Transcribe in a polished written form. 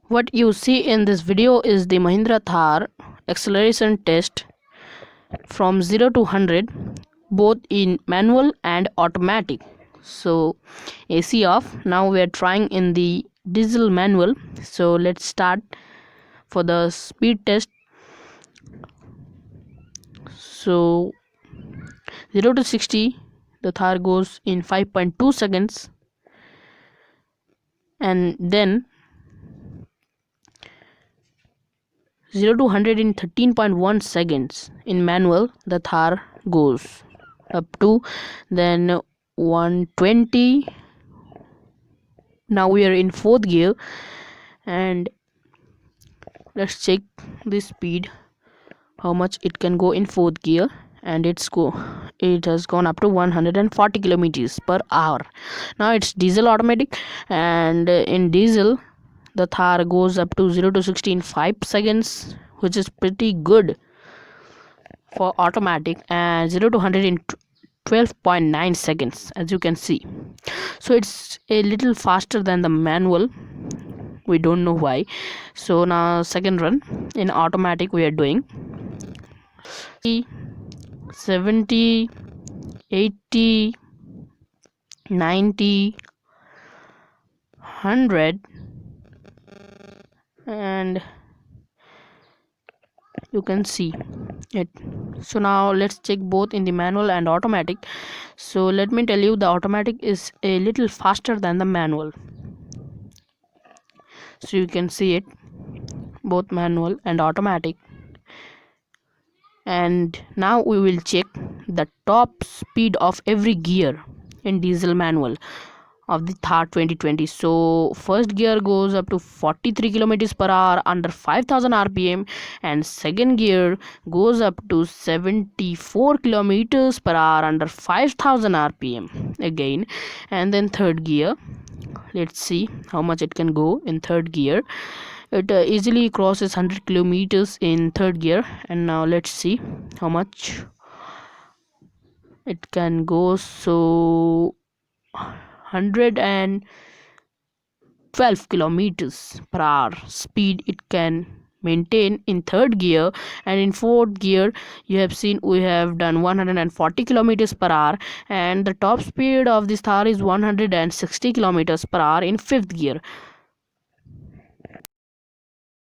What you see in this video is the Mahindra Thar acceleration test from 0 to 100 both in manual and automatic. So AC off. Now we are trying in the diesel manual. So let's start for the speed test. So 0 to 60 the Thar goes in 5.2 seconds, and then 0 to 100 in 13.1 seconds. In manual the Thar goes up to then 120. Now we are in fourth gear, and let's check the speed, how much it can go in fourth gear, and it has gone up to 140 kilometers per hour. Now it's diesel automatic, and in diesel the Thar goes up to 0 to 60 in 5 seconds, which is pretty good for automatic, and 0 to 100 in 12.9 seconds, as you can see. So it's a little faster than the manual. We don't know why. So now second run in automatic we are doing 70, 80, 90, 100, and you can see it. So now let's check both in the manual and automatic. So let me tell you, the automatic is a little faster than the manual. So you can see it, both manual and automatic. And now we will check the top speed of every gear in diesel manual of the Thar 2020. So first gear goes up to 43 kilometers per hour under 5000 rpm, and second gear goes up to 74 kilometers per hour under 5000 rpm again. And then third gear, let's see how much it can go in third gear. It easily crosses 100 kilometers in third gear. And now let's see how much it can go. So 112 kilometers per hour speed it can maintain in third gear. And in fourth gear, you have seen we have done 140 kilometers per hour, and the top speed of this Thar is 160 kilometers per hour in fifth gear.